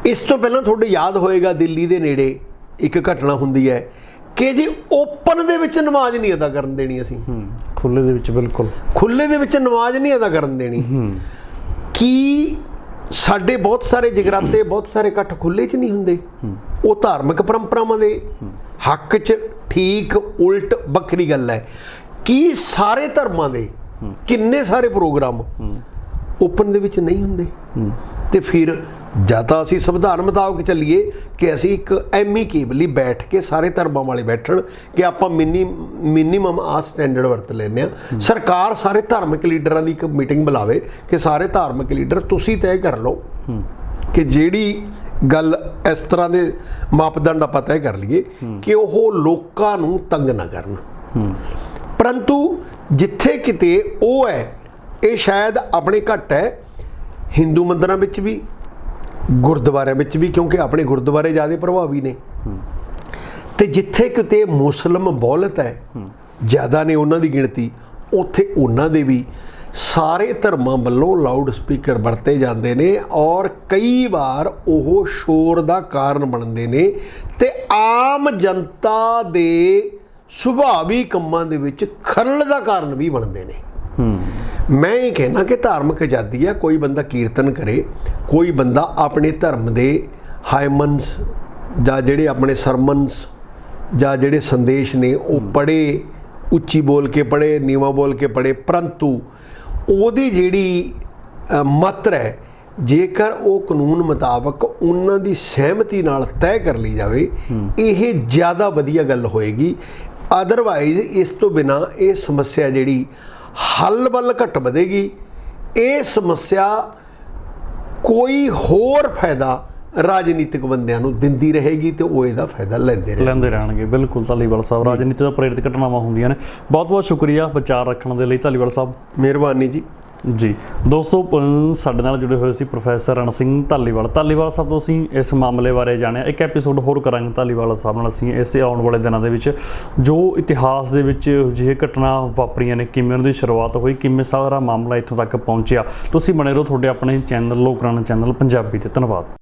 ਇਸ ਤੋਂ ਪਹਿਲਾਂ ਤੁਹਾਡੇ ਯਾਦ ਹੋਏਗਾ ਦਿੱਲੀ ਦੇ ਨੇੜੇ ਇੱਕ ਘਟਨਾ ਹੁੰਦੀ ਹੈ ਕਿ ਜੀ ਓਪਨ ਦੇ ਵਿੱਚ ਨਮਾਜ਼ ਨਹੀਂ ਅਦਾ ਕਰਨ ਦੇਣੀ ਅਸੀਂ, ਖੁੱਲੇ ਦੇ ਵਿੱਚ, ਬਿਲਕੁਲ ਖੁੱਲੇ ਦੇ ਵਿੱਚ ਨਮਾਜ਼ ਨਹੀਂ ਅਦਾ ਕਰਨ ਦੇਣੀ। ਕੀ ਸਾਡੇ ਬਹੁਤ ਸਾਰੇ ਜਗਰਾਤੇ, ਬਹੁਤ ਸਾਰੇ ਇਕੱਠ ਖੁੱਲੇ 'ਚ ਨਹੀਂ ਹੁੰਦੇ? ਉਹ ਧਾਰਮਿਕ ਪਰੰਪਰਾਵਾਂ ਦੇ ਹੱਕ 'ਚ ਠੀਕ ਉਲਟ ਵੱਖਰੀ ਗੱਲ ਹੈ। ਕੀ ਸਾਰੇ ਧਰਮਾਂ ਦੇ ਕਿੰਨੇ ਸਾਰੇ ਪ੍ਰੋਗਰਾਮ ਓਪਨ ਦੇ ਵਿੱਚ ਨਹੀਂ ਹੁੰਦੇ? ਤੇ ਫਿਰ ਜਾਂ ਤਾਂ ਅਸੀਂ ਸੰਵਿਧਾਨ ਮੁਤਾਬਕ ਚੱਲੀਏ ਕਿ ਅਸੀਂ ਇੱਕ ਐਮੀਕੇਬਲੀ ਬੈਠ ਕੇ ਸਾਰੇ ਧਰਮਾਂ ਵਾਲੇ ਬੈਠਣ ਕਿ ਆਪਾਂ ਮਿਨੀਮਮ ਆ ਸਟੈਂਡਰਡ ਵਰਤ ਲੈਂਦੇ ਹਾਂ। ਸਰਕਾਰ ਸਾਰੇ ਧਾਰਮਿਕ ਲੀਡਰਾਂ ਦੀ ਇੱਕ ਮੀਟਿੰਗ ਬੁਲਾਵੇ ਕਿ ਸਾਰੇ ਧਾਰਮਿਕ ਲੀਡਰ ਤੁਸੀਂ ਤੈਅ ਕਰ ਲਓ ਕਿ ਜਿਹੜੀ ਗੱਲ ਇਸ ਤਰ੍ਹਾਂ ਦੇ ਮਾਪਦੰਡ ਆਪਾਂ ਤੈਅ ਕਰ ਲਈਏ ਕਿ ਉਹ ਲੋਕਾਂ ਨੂੰ ਤੰਗ ਨਾ ਕਰਨ। ਪਰੰਤੂ ਜਿੱਥੇ ਕਿਤੇ ਉਹ ਹੈ, ਇਹ ਸ਼ਾਇਦ ਆਪਣੇ ਘੱਟ ਹੈ ਹਿੰਦੂ ਮੰਦਿਰਾਂ ਵਿੱਚ ਵੀ, ਗੁਰਦੁਆਰਿਆਂ ਵਿੱਚ ਵੀ, ਕਿਉਂਕਿ ਆਪਣੇ ਗੁਰਦੁਆਰੇ ਜ਼ਿਆਦਾ ਪ੍ਰਭਾਵੀ ਨੇ, ਤੇ ਜਿੱਥੇ ਕਿਤੇ ਮੁਸਲਿਮ ਬਹੁਲਤ ਹੈ, ਜ਼ਿਆਦਾ ਨੇ ਉਹਨਾਂ ਦੀ ਗਿਣਤੀ, ਉੱਥੇ ਉਹਨਾਂ ਦੇ ਵੀ ਸਾਰੇ ਧਰਮਾਂ ਵੱਲੋਂ ਲਾਊਡ ਸਪੀਕਰ ਵਰਤੇ ਜਾਂਦੇ ਨੇ ਔਰ ਕਈ ਵਾਰ ਉਹ ਸ਼ੋਰ ਦਾ ਕਾਰਨ ਬਣਦੇ ਨੇ ਤੇ ਆਮ ਜਨਤਾ ਦੇ ਸੁਭਾਵੀ ਕੰਮਾਂ ਦੇ ਵਿੱਚ ਖਲਲ ਦਾ ਕਾਰਨ ਵੀ ਬਣਦੇ ਨੇ। ਮੈਂ ਇਹ ਕਹਿਣਾ ਕਿ ਧਾਰਮਿਕ ਆਜ਼ਾਦੀ ਹੈ, ਕੋਈ ਬੰਦਾ ਕੀਰਤਨ ਕਰੇ, ਕੋਈ ਬੰਦਾ ਆਪਣੇ ਧਰਮ ਦੇ ਹਾਈਮਨਸ ਜਾਂ ਜਿਹੜੇ ਆਪਣੇ ਸਰਮਨਸ ਜਾਂ ਜਿਹੜੇ ਸੰਦੇਸ਼ ਨੇ ਉਹ ਪੜ੍ਹੇ, ਉੱਚੀ ਬੋਲ ਕੇ ਪੜ੍ਹੇ, ਨੀਵਾਂ ਬੋਲ ਕੇ ਪੜ੍ਹੇ, ਪਰੰਤੂ ਉਹਦੀ ਜਿਹੜੀ ਮਾਤਰਾ ਹੈ ਜੇਕਰ ਉਹ ਕਾਨੂੰਨ ਮੁਤਾਬਕ ਉਹਨਾਂ ਦੀ ਸਹਿਮਤੀ ਨਾਲ ਤੈਅ ਕਰ ਲਈ ਜਾਵੇ, ਇਹ ਜ਼ਿਆਦਾ ਵਧੀਆ ਗੱਲ ਹੋਏਗੀ। ਅਦਰਵਾਈਜ਼ ਇਸ ਤੋਂ ਬਿਨਾਂ ਇਹ ਸਮੱਸਿਆ ਜਿਹੜੀ ਹੱਲ ਵੱਲ ਘੱਟ ਵਧੇਗੀ। ਇਹ ਸਮੱਸਿਆ ਕੋਈ ਹੋਰ ਫਾਇਦਾ ਰਾਜਨੀਤਿਕ ਬੰਦਿਆਂ ਨੂੰ ਦਿੰਦੀ ਰਹੇਗੀ ਤੇ ਉਹ ਇਹਦਾ ਫਾਇਦਾ ਲੈਂਦੇ ਰਹਿਣਗੇ। ਬਿਲਕੁਲ ਧਾਲੀਵਾਲ ਸਾਹਿਬ, ਰਾਜਨੀਤੀ ਤੋਂ ਪ੍ਰੇਰਿਤ ਘਟਨਾਵਾਂ ਹੁੰਦੀਆਂ ਨੇ। ਬਹੁਤ ਬਹੁਤ ਸ਼ੁਕਰੀਆ ਵਿਚਾਰ ਰੱਖਣ ਦੇ ਲਈ ਧਾਲੀਵਾਲ ਸਾਹਿਬ। ਮਿਹਰਬਾਨੀ ਜੀ। ਜੀ ਦੋਸਤੋ, ਸਾਡੇ ਨਾਲ ਜੁੜੇ ਹੋਏ ਸੀ ਪ੍ਰੋਫੈਸਰ ਰਣ ਸਿੰਘ ਧਾਲੀਵਾਲ ਸਾਹਿਬ ਤੋਂ ਅਸੀਂ ਇਸ ਮਾਮਲੇ ਬਾਰੇ ਜਾਣਿਆ। ਇੱਕ ਐਪੀਸੋਡ ਹੋਰ ਕਰਾਂਗੇ ਧਾਲੀਵਾਲ ਸਾਹਿਬ ਨਾਲ ਅਸੀਂ ਇਸੇ ਆਉਣ ਵਾਲੇ ਦਿਨਾਂ ਦੇ ਵਿੱਚ, ਜੋ ਇਤਿਹਾਸ ਦੇ ਵਿੱਚ ਅਜਿਹੇ ਘਟਨਾ ਵਾਪਰੀਆਂ ਨੇ, ਕਿਵੇਂ ਉਹਨਾਂ ਦੀ ਸ਼ੁਰੂਆਤ ਹੋਈ, ਕਿਵੇਂ ਸਾਰਾ ਮਾਮਲਾ ਇੱਥੋਂ ਤੱਕ ਪਹੁੰਚਿਆ। ਤੁਸੀਂ ਬਣੇ ਰਹੋ ਤੁਹਾਡੇ ਆਪਣੇ ਚੈਨਲ ਲੋਕਰਾਣਾ ਚੈਨਲ ਪੰਜਾਬੀ ਤੇ। ਧੰਨਵਾਦ।